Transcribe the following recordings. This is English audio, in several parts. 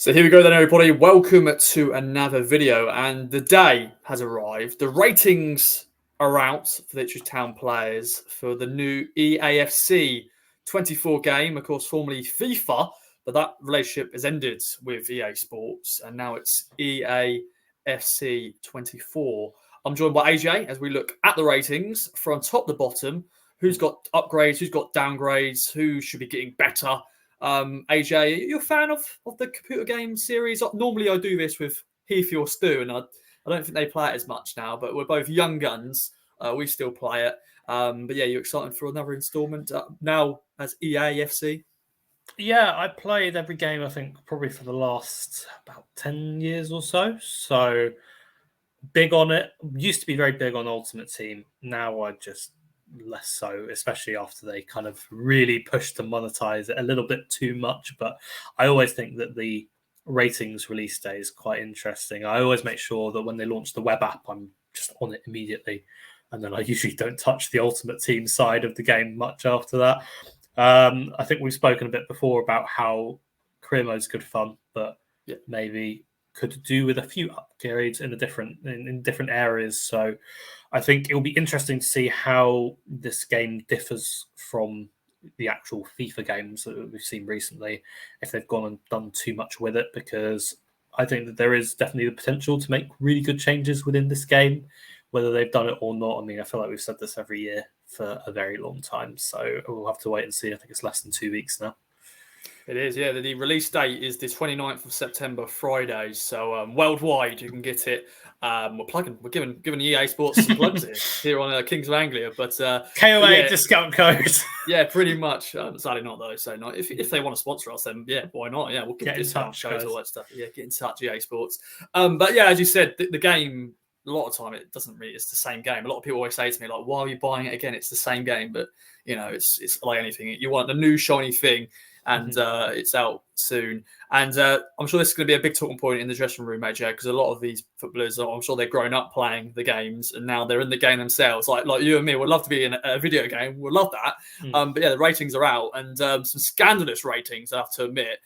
So here we go then, everybody. Welcome to another video, and the day has arrived. The ratings are out for the Ipswich Town players for the new EAFC 24 game, of course, formerly FIFA, but that relationship has ended with EA Sports, and now it's EAFC 24. I'm joined by AJ as we look at the ratings from top to bottom. Who's got upgrades, who's got downgrades, who should be getting better. AJ, you're a fan of the computer game series? Normally I do this with Heath or Stu, and I don't think they play it as much now, but we're both young guns. We still play it. But yeah, you're excited for another installment now as EAFC? Yeah, I played every game, I think, probably for the last about 10 years or so. So big on it. Used to be very big on Ultimate Team. Now I just less so, especially after they kind of really pushed to monetize it a little bit too much. But I always think that the ratings release day is quite interesting. I always make sure that when they launch the web app, I'm just on it immediately. And then I usually don't touch the Ultimate Team side of the game much after that. I think we've spoken a bit before about how career mode's good fun, but maybe could do with a few upgrades in different areas. So I think it will be interesting to see how this game differs from the actual FIFA games that we've seen recently, if they've gone and done too much with it, because I think that there is definitely the potential to make really good changes within this game, whether they've done it or not. I mean, I feel like we've said this every year for a very long time, so we'll have to wait and see. I think it's less than 2 weeks now. It is, yeah. The release date is the 29th of September, Friday. So worldwide, you can get it. We're giving EA Sports some plugs here on Kings of Anglia, but KOA discount code. Yeah, pretty much. Sadly not though. So not if they want to sponsor us, then yeah, why not? Yeah, we'll give discount codes, all that stuff. Yeah, get in touch, EA Sports. But yeah, as you said, the game. A lot of time it doesn't really. It's the same game. A lot of people always say to me like, "Why are you buying it again? It's the same game." But it's like anything. You want the new shiny thing. And it's out soon. And I'm sure this is going to be a big talking point in the dressing room, AJ, because a lot of these footballers, I'm sure they've grown up playing the games and now they're in the game themselves. Like you and me, would love to be in a video game. We'd love that. But yeah, the ratings are out and some scandalous ratings, I have to admit,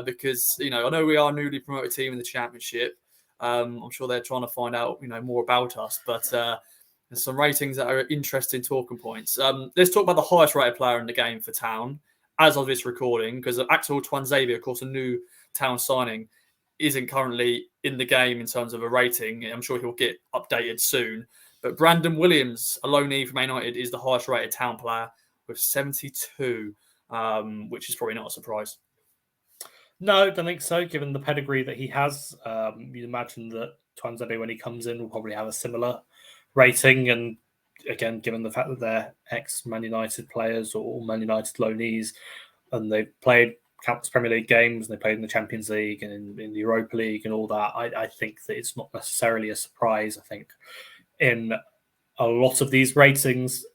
because, I know we are a newly promoted team in the championship. I'm sure they're trying to find out, more about us. But there's some ratings that are interesting talking points. Let's talk about the highest rated player in the game for Town. As of this recording, because Axel Twanzebe, of course, a new Town signing, isn't currently in the game in terms of a rating. I'm sure he'll get updated soon. But Brandon Williams, a loanee from Man United, is the highest rated Town player with 72, which is probably not a surprise. No, I don't think so, given the pedigree that he has. You'd imagine that Twanzebe, when he comes in, will probably have a similar rating. And again, given the fact that they're ex-Man United players or Man United loanees, and they've played countless Premier League games, and they played in the Champions League and in the Europa League and all that, I think that it's not necessarily a surprise. I think in a lot of these ratings,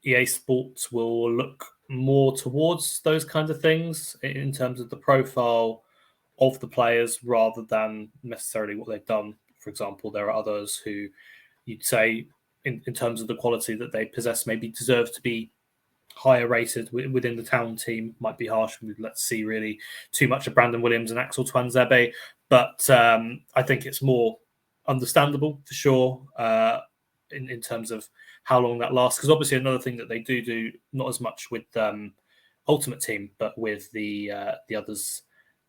EA Sports will look more towards those kinds of things in terms of the profile of the players rather than necessarily what they've done. For example, there are others who you'd say, in terms of the quality that they possess, maybe deserve to be higher rated within the Town team. Might be harsh. Let's see really too much of Brandon Williams and Axel Twanzebe. But I think it's more understandable for sure in terms of how long that lasts. Because obviously another thing that they do, not as much with Ultimate Team, but with the others,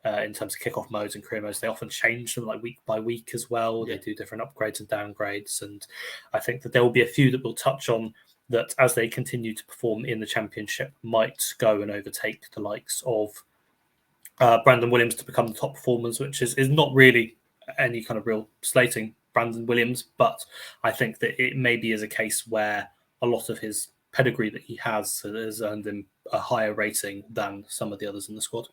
in terms of kickoff modes and career modes, they often change them like week by week as well. Yeah. They do different upgrades and downgrades. And I think that there will be a few that we'll touch on that as they continue to perform in the championship might go and overtake the likes of Brandon Williams to become the top performers, which is not really any kind of real slating Brandon Williams. But I think that it maybe is a case where a lot of his pedigree that he has earned him a higher rating than some of the others in the squad.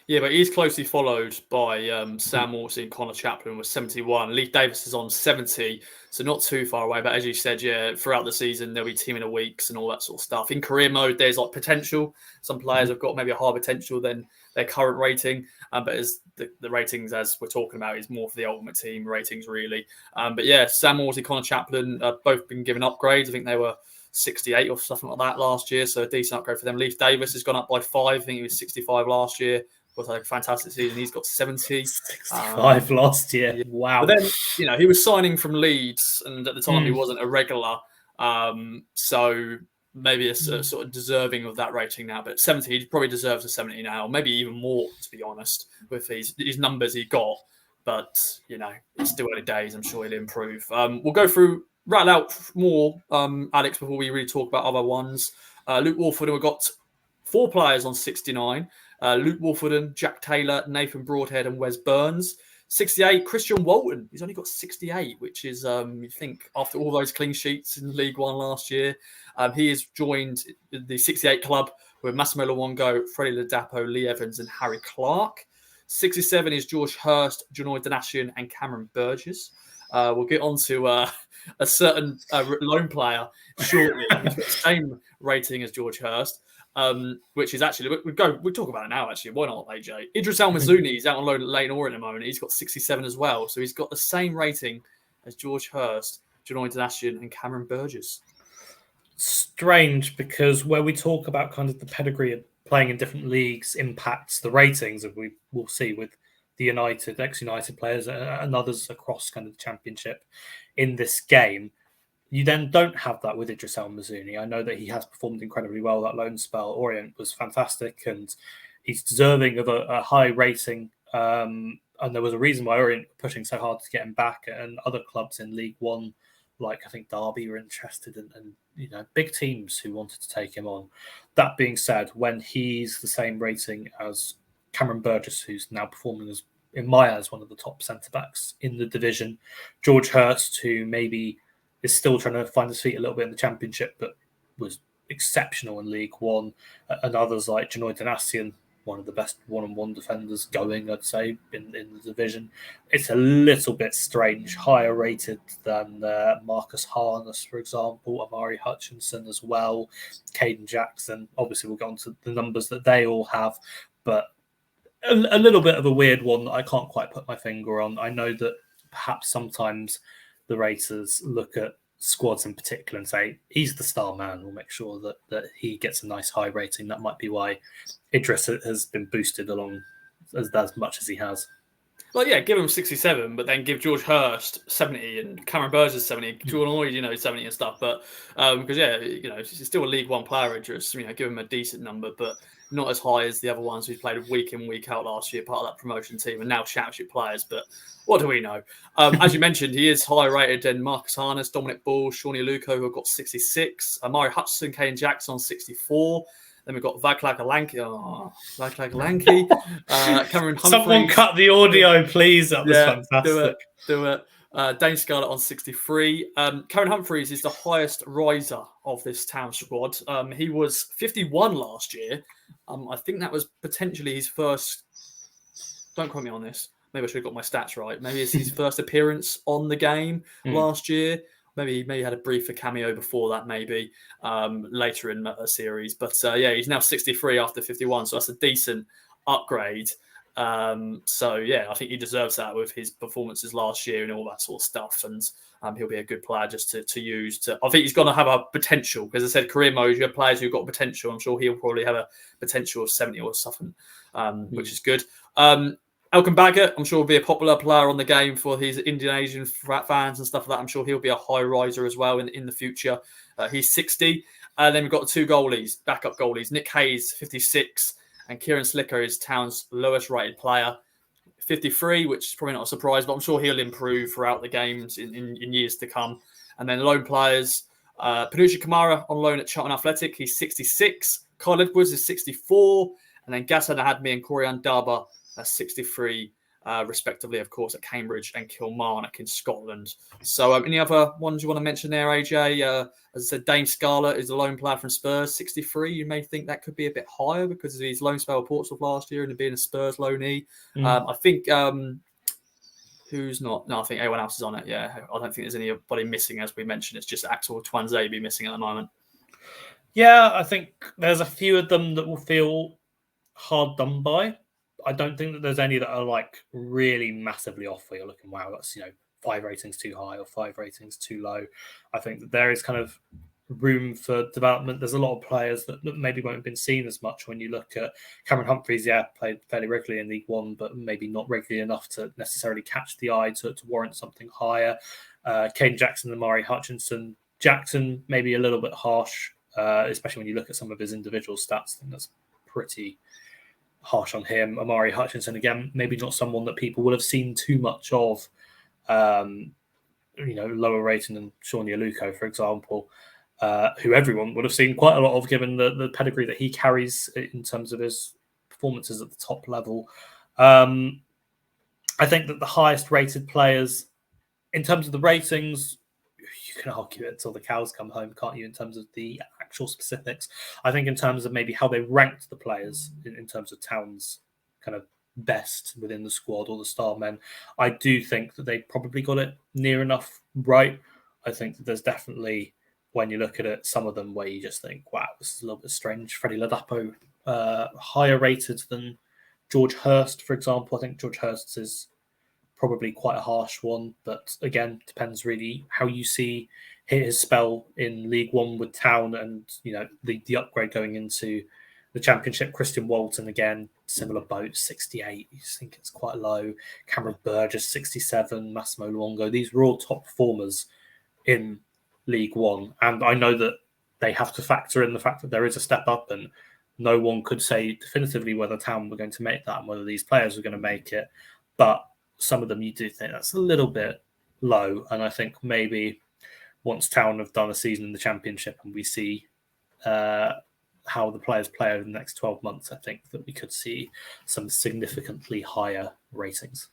Yeah, but he's closely followed by Sam Morsey and Connor Chaplin with 71. Leif Davis is on 70, so not too far away. But as you said, yeah, throughout the season, there'll be team in the weeks and all that sort of stuff. In career mode, there's like potential. Some players have got maybe a higher potential than their current rating. But as the ratings, as we're talking about, is more for the Ultimate Team ratings, really. But yeah, Sam Morsey, Connor Chaplin, both been given upgrades. I think they were 68 or something like that last year, so a decent upgrade for them. Leif Davis has gone up by 5. I think he was 65 last year. was had a fantastic season. He's got 70. 65 last year. Yeah. Wow. But then, he was signing from Leeds, and at the time he wasn't a regular. So maybe a sort of deserving of that rating now. But 70, he probably deserves a 70 now, maybe even more, to be honest, with his numbers he got. But, it's still early days. I'm sure he'll improve. We'll go through, rattle out more, Alex, before we really talk about other ones. Luke Wolford, we've got 4 players on 69. Luke Wolford, Jack Taylor, Nathan Broadhead, and Wes Burns. 68, Christian Walton. He's only got 68, which is, you think, after all those clean sheets in League One last year. He has joined the 68 club with Massimo Luongo, Freddie Ladapo, Lee Evans, and Harry Clark. 67 is George Hurst, Janoy Donatian, and Cameron Burgess. We'll get on to a certain loan player shortly. He's got the same rating as George Hurst. Which is actually we'll talk about it now. Actually, why not, AJ? Idris Al Mazouni is out on loan at Leyton Orient at the moment. He's got 67 as well, so he's got the same rating as George Hurst, Janoy Donatian, and Cameron Burgess. Strange, because where we talk about kind of the pedigree of playing in different leagues impacts the ratings, and we will see with the ex-United players and others across kind of the Championship in this game. You then don't have that with Idris El Mazouni. I know that he has performed incredibly well. That loan spell, Orient, was fantastic, and he's deserving of a high rating. And there was a reason why Orient were pushing so hard to get him back, and other clubs in League One, like I think Derby, were interested, and big teams who wanted to take him on. That being said, when he's the same rating as Cameron Burgess, who's now performing as, in my eyes, one of the top centre backs in the division, George Hurst, who maybe is still trying to find his feet a little bit in the Championship, but was exceptional in League One. And others like Janoy Donatian, one of the best one-on-one defenders going, I'd say, in the division. It's a little bit strange, higher rated than Marcus Harness, for example, Amari Hutchinson as well, Caden Jackson. Obviously, we'll go on to the numbers that they all have, but a little bit of a weird one that I can't quite put my finger on. I know that perhaps sometimes the raters look at squads in particular and say, he's the star man. We'll make sure that he gets a nice high rating. That might be why Idris has been boosted along as much as he has. Well, yeah, give him 67, but then give George Hurst 70 and Cameron Burgess 70, Jordan Lloyd, 70 and stuff. But because, he's still a League One player, Idris. Give him a decent number, but not as high as the other ones who played week in, week out last year, part of that promotion team, and now Championship players. But what do we know? As you mentioned, he is higher rated than Marcus Harness, Dominic Ball, Shawnee Luco, who have got 66, Amari Hutchinson, Kane Jackson on 64. Then we've got Vaclav Alanki, Cameron Humphreys. Someone cut the audio, please. That was fantastic. Do it. Dane Scarlett on 63. Cameron Humphreys is the highest riser of this Town squad. He was 51 last year. I think that was potentially his first. Don't quote me on this. Maybe I should have got my stats right. Maybe it's his first appearance on the game last year. Maybe he had a briefer cameo before that, maybe later in a series. But he's now 63 after 51, so that's a decent upgrade. I think he deserves that with his performances last year and all that sort of stuff. And he'll be a good player just to use. I think he's going to have a potential, because I said career mode, you have players who've got potential. I'm sure he'll probably have a potential of 70 or something, which is good. Elkan Baggott, I'm sure, will be a popular player on the game for his Indonesian fans and stuff like that. I'm sure he'll be a high riser as well in the future. He's 60. Then we've got 2 goalies, backup goalies. Nick Hayes, 56, and Kieran Slicker is Town's lowest rated player, 53, which is probably not a surprise, but I'm sure he'll improve throughout the games in years to come. And then loan players, Panucci Kamara on loan at Charlton Athletic, he's 66. Kyle Edwards is 64. And then Gassan Ahadmi and Corian Daba, 63, respectively, of course, at Cambridge and Kilmarnock in Scotland. So any other ones you want to mention there, AJ? As I said, Dane Scarlett is a loan player from Spurs, 63. You may think that could be a bit higher because of his loan spell at Portsmouth last year and being a Spurs loanee. I think who's not? No, I think everyone else is on it. Yeah, I don't think there's anybody missing, as we mentioned. It's just Axel Twanzebe missing at the moment. Yeah, I think there's a few of them that will feel hard done by. I don't think that there's any that are like really massively off where you're looking, wow, that's 5 ratings too high or 5 ratings too low. I think that there is kind of room for development. There's a lot of players that maybe won't have been seen as much. When you look at Cameron Humphreys, played fairly regularly in League One, but maybe not regularly enough to necessarily catch the eye to warrant something higher. Kane Jackson and Amari Hutchinson. Jackson maybe a little bit harsh, especially when you look at some of his individual stats. I think that's pretty harsh on him. Amari Hutchinson, again, maybe not someone that people will have seen too much of, lower rating than Sean Yaluko, for example, who everyone would have seen quite a lot of, given the pedigree that he carries in terms of his performances at the top level. I think that the highest rated players, in terms of the ratings, you can argue it until the cows come home, can't you, in terms of the actual specifics. I think in terms of maybe how they ranked the players in terms of Town's kind of best within the squad or the star men, I do think that they probably got it near enough right. I think that there's definitely, when you look at it, some of them where you just think, wow, this is a little bit strange. Freddie Ladapo, higher rated than George Hurst, for example. I think George Hurst's is probably quite a harsh one, but again, depends really how you see his spell in League One with Town, and the upgrade going into the Championship. Christian Walton, again, similar boat, 68. You think it's quite low. Cameron Burgess, 67. Massimo Luongo. These were all top performers in League One, and I know that they have to factor in the fact that there is a step up, and no one could say definitively whether Town were going to make that and whether these players were going to make it, but some of them you do think that's a little bit low. And I think maybe once Town have done a season in the Championship and we see how the players play over the next 12 months, I think that we could see some significantly higher ratings.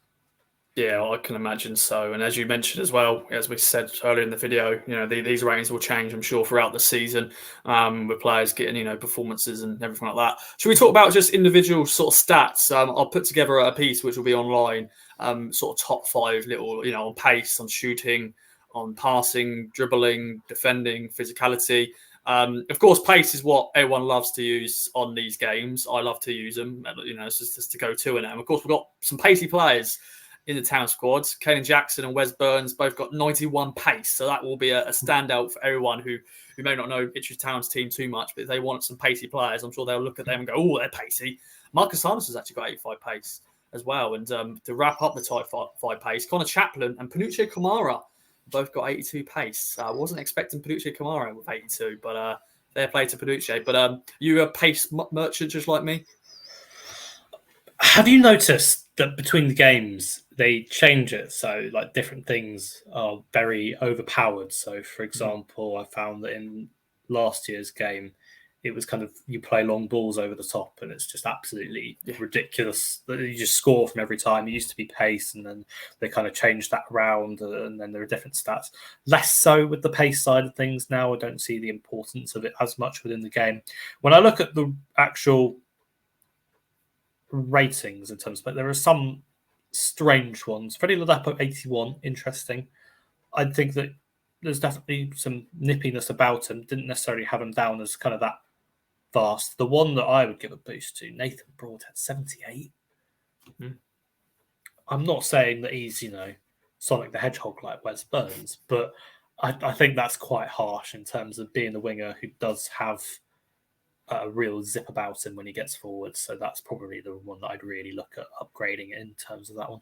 Yeah, I can imagine so. And as you mentioned as well, as we said earlier in the video, these ratings will change, I'm sure, throughout the season, with players getting, performances and everything like that. Should we talk about just individual sort of stats? I'll put together a piece which will be online, sort of top 5 little, on pace, on shooting, on passing, dribbling, defending, physicality. Of course, pace is what everyone loves to use on these games. I love to use them. It's just to go to it now. And of course, we've got some pacey players in the Town squad. Kane Jackson and Wes Burns both got 91 pace. So that will be a standout for everyone who may not know Ipswich Town's team too much, but if they want some pacey players, I'm sure they'll look at them and go, oh, they're pacey. Marcus Harness has actually got 85 pace as well. And to wrap up the type 5 pace, Connor Chaplin and Panuccio Kamara both got 82 pace. I wasn't expecting Panuccio Kamara with 82, but fair play to Panuccio. But you a pace merchant just like me? Have you noticed that between the games, they change it? So like different things are very overpowered. So for example, I found that in last year's game, it was kind of, you play long balls over the top and it's just absolutely ridiculous. You just score from every time. It used to be pace, and then they kind of changed that around, and then there are different stats. Less so with the pace side of things now. I don't see the importance of it as much within the game. When I look at the actual ratings in terms of, but there are some strange ones. Freddie Ladapo, 81, interesting. I think that there's definitely some nippiness about him. Didn't necessarily have him down as kind of that fast. The one that I would give a boost to, Nathan Broadhead, 78. Mm-hmm. I'm not saying that he's, Sonic the Hedgehog like Wes Burns, but I think that's quite harsh in terms of being a winger who does have a real zip about him when he gets forward. So that's probably the one that I'd really look at upgrading in terms of that one.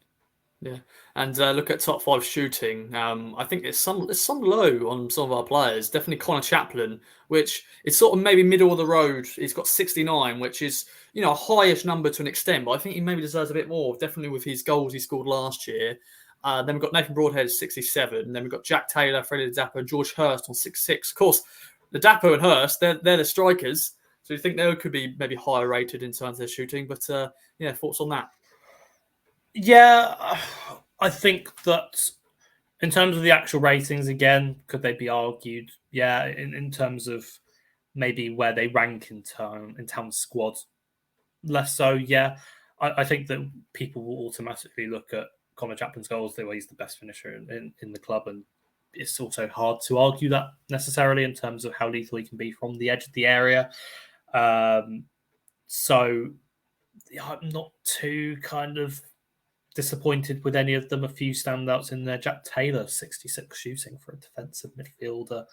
Yeah, and look at top 5 shooting. I think there's some low on some of our players. Definitely Connor Chaplin, which is sort of maybe middle of the road. He's got 69, which is a highish number to an extent, but I think he maybe deserves a bit more. Definitely with his goals he scored last year. Then we've got Nathan Broadhead, 67. Then we've got Jack Taylor, Freddie Ladapo, and George Hurst on 66. Of course, Ladapo and Hurst, they're the strikers. So you think they could be maybe higher rated in terms of their shooting, but thoughts on that? Yeah, I think that in terms of the actual ratings, again, could they be argued? Yeah, in terms of maybe where they rank in Town's squad, less so. Yeah, I think that people will automatically look at Connor Chaplin's goals. He's the best finisher in the club, and it's also hard to argue that necessarily in terms of how lethal he can be from the edge of the area. So I'm not too kind of disappointed with any of them. A few standouts in there. Jack Taylor, 66 shooting for a defensive midfielder.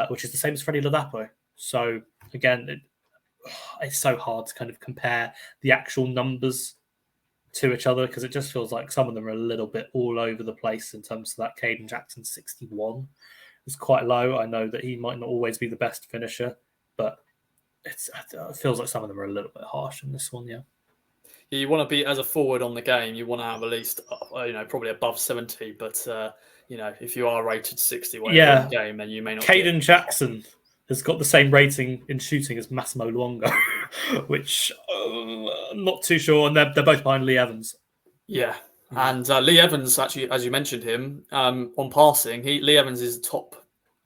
which is the same as Freddie Ladapo. So again, it's so hard to kind of compare the actual numbers to each other because it just feels like some of them are a little bit all over the place in terms of that. Caden Jackson 61 is quite low. I know that he might not always be the best finisher, but it feels like some of them are a little bit harsh in this one. Yeah, you want to be, as a forward on the game, you want to have at least probably above 70, but if you are rated 60 on the game, then you may not. Caden Jackson has got the same rating in shooting as Massimo Luongo, which I'm not too sure. And they're both behind Lee Evans. Yeah. And Lee Evans, actually, as you mentioned him, on passing, Lee Evans is top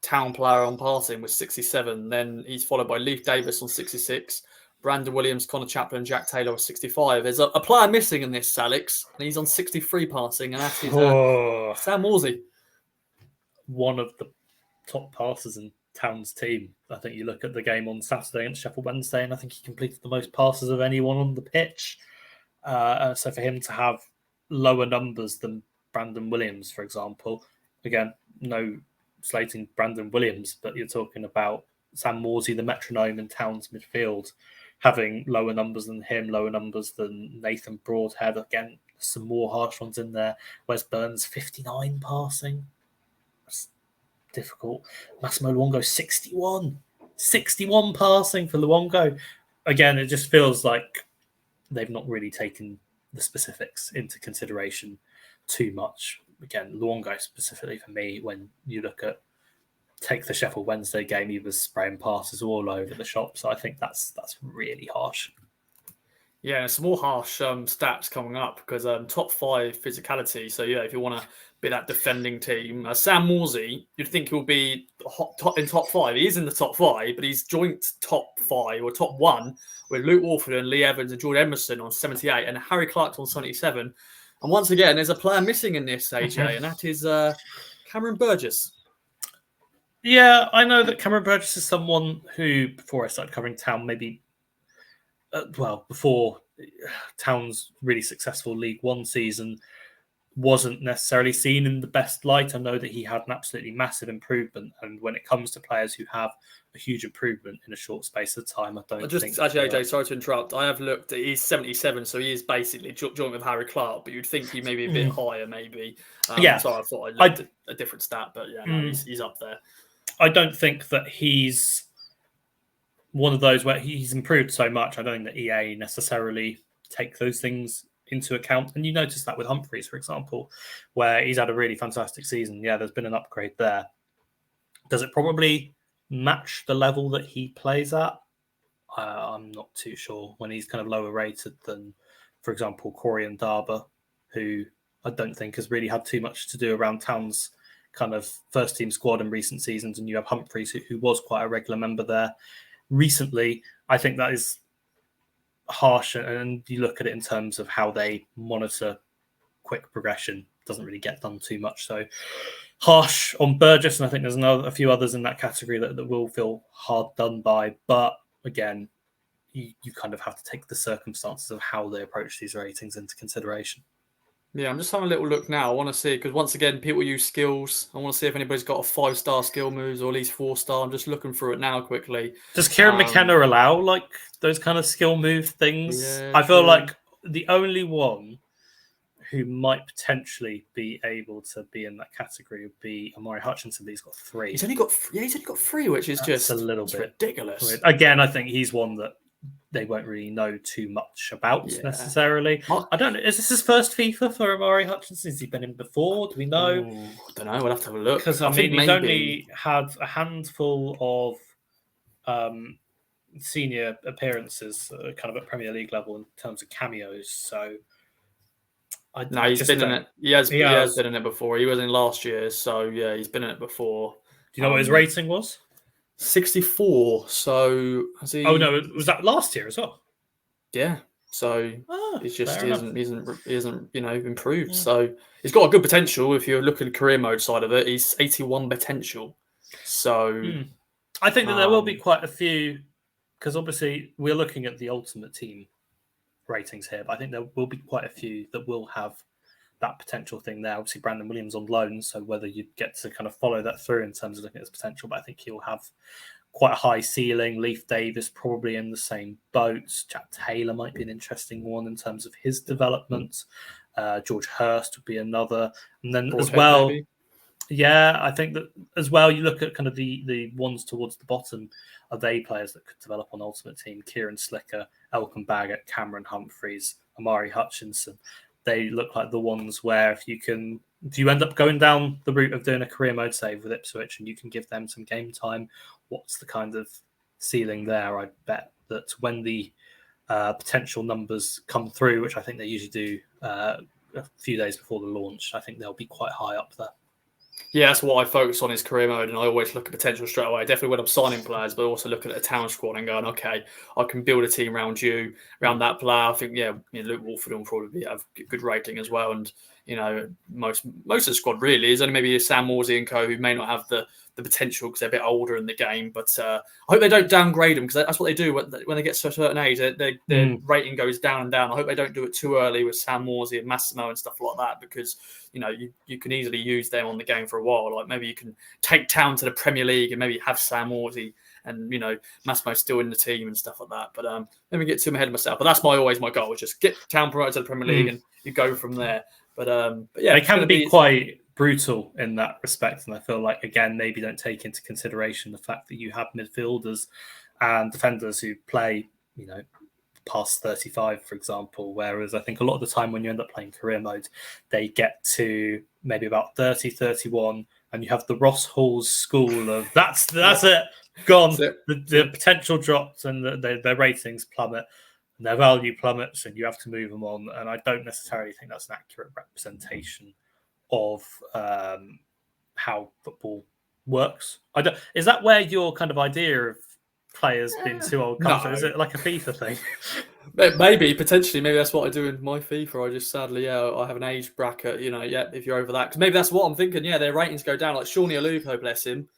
Town player on passing with 67. Then he's followed by Leif Davis on 66, Brandon Williams, Connor Chaplin, Jack Taylor on 65. There's a player missing in this, Alex, and he's on 63 passing, and that is Sam Morsey. One of the top passers in Town's team. I think you look at the game on Saturday against Sheffield Wednesday, and I think he completed the most passes of anyone on the pitch. So for him to have lower numbers than Brandon Williams, for example, again, no slating Brandon Williams, but you're talking about Sam Morsey, the metronome in Town's midfield, having lower numbers than him, lower numbers than Nathan Broadhead. Again, some more harsh ones in there. Wes Burns, 59 passing. That's difficult. Massimo Luongo, 61. 61 passing for Luongo. Again, it just feels like they've not really taken the specifics into consideration too much. Again, Luongo specifically for me, when you look at take the Sheffield Wednesday game, he was spraying passes all over the shop. So I think that's really harsh. Yeah, some more harsh stats coming up because top 5 physicality. So yeah, if you want to be that defending team, Sam Morsey, you'd think he'll be in top 5. He is in the top 5, but he's joint top 5 or top 1 with Luke Warford and Lee Evans and George Emerson on 78 and Harry Clark on 77. And once again, there's a player missing in this, AJ, and that is Cameron Burgess. Yeah, I know that Cameron Burgess is someone who, before I started covering Town, maybe, before Town's really successful League One season, wasn't necessarily seen in the best light. I know that he had an absolutely massive improvement, and when it comes to players who have a huge improvement in a short space of time, I don't think... Actually, AJ, sorry to interrupt. I have looked. He's 77, so he is basically joint with Harry Clark, but you'd think he may be a bit higher, maybe. Sorry, I thought I looked at a different stat, but yeah, no, he's up there. I don't think that he's one of those where he's improved so much. I don't think that EA necessarily take those things into account. And you notice that with Humphreys, for example, where he's had a really fantastic season. Yeah, there's been an upgrade there. Does it probably match the level that he plays at? I'm not too sure when he's kind of lower rated than, for example, Corey and Darber, who I don't think has really had too much to do around Town's kind of first team squad in recent seasons. And you have Humphreys, who was quite a regular member there recently. I think that is harsh, and you look at it in terms of how they monitor quick progression, doesn't really get done too much. So harsh on Burgess, and I think there's a few others in that category that will feel hard done by. But again, you kind of have to take the circumstances of how they approach these ratings into consideration. Yeah, I'm just having a little look now. I want to see, because once again, people use skills. I want to see if anybody's got a 5-star skill moves or at least 4-star. I'm just looking through it now quickly. Does Kieran McKenna allow like those kind of skill move things? Yeah, I feel like the only one who might potentially be able to be in that category would be Amari Hutchinson, but he's got 3. He's only got 3, which is just a little bit ridiculous. Weird. Again, I think he's one that they won't really know too much about necessarily. I don't know. Is this his first FIFA for Amari Hutchinson? Has he been in before? Do we know? I don't know. We'll have to have a look. Because I mean, he's only had a handful of senior appearances, kind of at Premier League level in terms of cameos. So, he's been in it. He has been in it before. He was in last year, so yeah, he's been in it before. Do you know what his rating was? 64. So has he... Oh no, was that last year as well? Yeah. So he isn't improved. Yeah. So he's got a good potential. If you're looking at the career mode side of it, he's 81 potential. So I think that there will be quite a few, because obviously we're looking at the Ultimate Team ratings here, but I think there will be quite a few that will have that potential thing there. Obviously, Brandon Williams on loan, so whether you get to kind of follow that through in terms of looking at his potential, but I think he'll have quite a high ceiling. Leif Davis probably in the same boat. Jack Taylor might be an interesting one in terms of his development. George Hurst would be another. And then as well, maybe. Yeah, I think that as well, you look at kind of the ones towards the bottom, are they players that could develop on Ultimate Team? Kieran Slicker, Elkan Baggett, Cameron Humphreys, Amari Hutchinson. They look like the ones where if you end up going down the route of doing a career mode save with Ipswich and you can give them some game time, what's the kind of ceiling there? I bet that when the potential numbers come through, which I think they usually do a few days before the launch, I think they'll be quite high up there. Yeah, that's what I focus on is career mode, and I always look at potential straight away. Definitely when I'm signing players, but also looking at a town squad and going, okay, I can build a team around you, around that player. I think, Luke Wolford will probably have good rating as well, and most of the squad really is only maybe Sam Morsey and co who may not have the potential because they're a bit older in the game. But I hope they don't downgrade them, because that's what they do when they get to a certain age. Their rating goes down and down. I hope they don't do it too early with Sam Morsey and Massimo and stuff like that, because you can easily use them on the game for a while. Like maybe you can take Town to the Premier League and maybe have Sam Morsey and Massimo still in the team and stuff like that. But let me get too ahead of myself. But that's always my goal, is just get Town promoted to the Premier League and you go from there. But yeah, they can be quite brutal in that respect, and I feel like again maybe don't take into consideration the fact that you have midfielders and defenders who play past 35, for example, whereas I think a lot of the time when you end up playing career mode, they get to maybe about 30, 31, and you have the Ross Hall's school of that's it, gone. That's it. The potential drops and their ratings plummet and their value plummets, and you have to move them on. And I don't necessarily think that's an accurate representation of how football works. Is that where your kind of idea of players being too old comes from? Is it like a FIFA thing? Maybe, potentially. Maybe that's what I do in my FIFA. I just sadly, I have an age bracket, if you're over that. Because maybe that's what I'm thinking. Yeah, their ratings go down. Like Shawnee Aluko, bless him.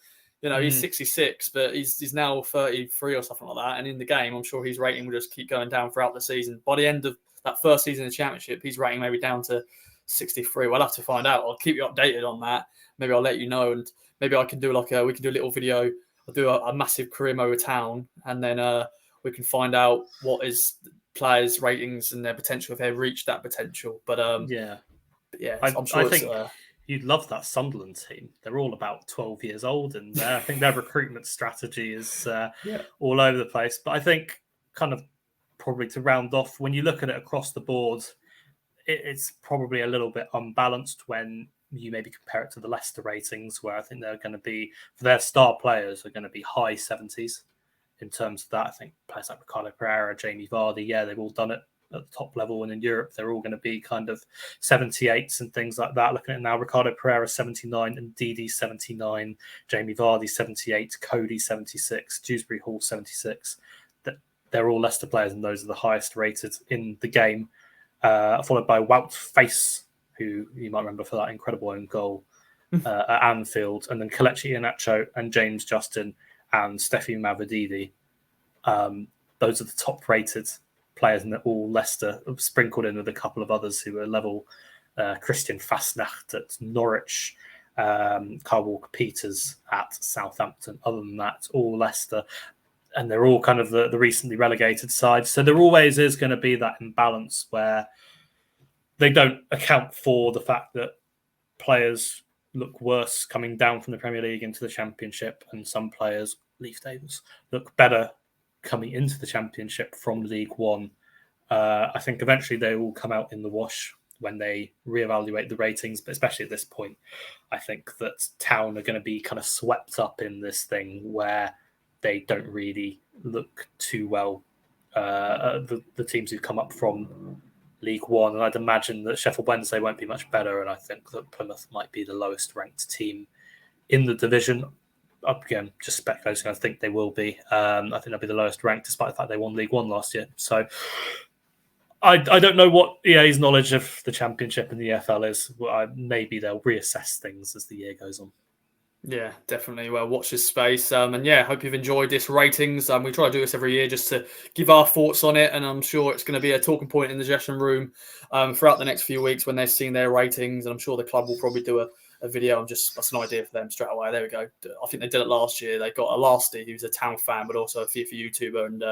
He's 66, but he's now 33 or something like that. And in the game, I'm sure his rating will just keep going down throughout the season. By the end of that first season of the Championship, his rating maybe down to 63. We'll have to find out. I'll keep you updated on that. Maybe I'll let you know, and maybe I can do we can do a little video. I'll do a massive career mode with Town, and then we can find out what is players' ratings and their potential if they reach that potential. But I'm sure I think you'd love that Sunderland team. They're all about 12 years old, and I think their recruitment strategy is all over the place. But I think kind of probably to round off, when you look at it across the board, it's probably a little bit unbalanced when you maybe compare it to the Leicester ratings, where I think they're going to be, for their star players, are going to be high 70s in terms of that. I think players like Ricardo Pereira, Jamie Vardy, they've all done it at the top level, and in Europe, they're all going to be kind of 78s and things like that. Looking at it now, Ricardo Pereira 79, and Didi 79, Jamie Vardy 78, Cody 76, Dewsbury Hall 76. They're all Leicester players, and those are the highest rated in the game. Followed by Wout Faes, who you might remember for that incredible own goal at Anfield, and then Kelechi Iheanacho and James Justin and Steffi Mavididi. Those are the top-rated players, and they're all Leicester, sprinkled in with a couple of others who are level. Christian Fasnacht at Norwich, Kyle Walker-Peters at Southampton. Other than that, all Leicester. And they're all kind of the recently relegated side. So there always is going to be that imbalance where they don't account for the fact that players look worse coming down from the Premier League into the Championship, and some players, Leif Davis, look better coming into the Championship from League One. I think eventually they will come out in the wash when they reevaluate the ratings, but especially at this point, I think that Town are going to be kind of swept up in this thing where they don't really look too well. The teams who come up from League One, and I'd imagine that Sheffield Wednesday won't be much better, and I think that Plymouth might be the lowest ranked team in the division. Again, just speculating, I think they will be. I think they'll be the lowest ranked, despite the fact they won League One last year. So I don't know what EA's knowledge of the Championship and the EFL is. Maybe they'll reassess things as the year goes on. Yeah, definitely. Well, watch this space. And yeah, hope you've enjoyed this ratings. We try to do this every year just to give our thoughts on it. And I'm sure it's going to be a talking point in the dressing room throughout the next few weeks when they've seen their ratings. And I'm sure the club will probably do a video. That's an idea for them straight away. There we go. I think they did it last year. They got a Lasty, who's a Town fan, but also a FIFA YouTuber. And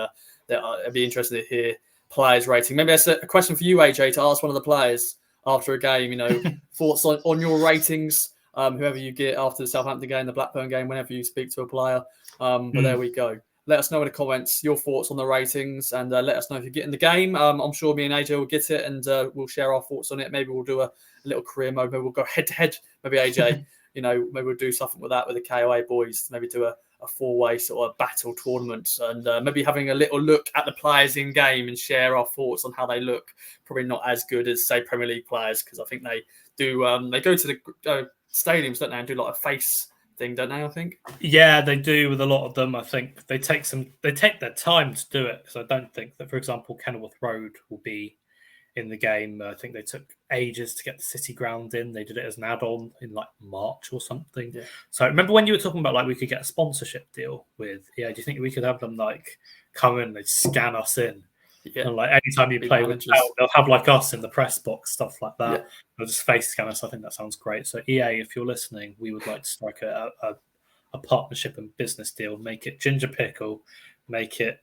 it'd be interesting to hear players rating. Maybe that's a question for you, AJ, to ask one of the players after a game, thoughts on your ratings. Whoever you get after the Southampton game, the Blackburn game, whenever you speak to a player. But there we go. Let us know in the comments your thoughts on the ratings, and let us know if you get in the game. I'm sure me and AJ will get it, and we'll share our thoughts on it. Maybe we'll do a little career mode. Maybe we'll go head to head. Maybe AJ, maybe we'll do something with that with the KOA boys. Maybe do a four-way sort of battle tournament, and maybe having a little look at the players in game and share our thoughts on how they look. Probably not as good as say Premier League players, because I think they do. They go to the stadiums, don't they, and do like a face thing, don't they? I think. Yeah, they do with a lot of them. I think they take their time to do it, because I don't think that, for example, Kenilworth Road will be in the game. I think they took ages to get the City ground in. They did it as an add-on in like March or something. Yeah. So remember when you were talking about like we could get a sponsorship deal with? Yeah, do you think we could have them like come in, they scan us in? Yeah. And like anytime you play with them, they'll have like us in the press box, stuff like that. Yeah. They'll just face scan us. I think that sounds great. So EA, if you're listening, we would like to strike a partnership and business deal. Make it Ginger Pickle, make it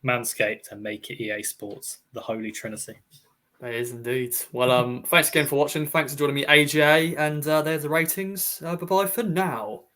Manscaped, and make it EA Sports, the Holy Trinity. It is indeed. Well, thanks again for watching. Thanks for joining me, AJ. And there's the ratings. Bye-bye for now.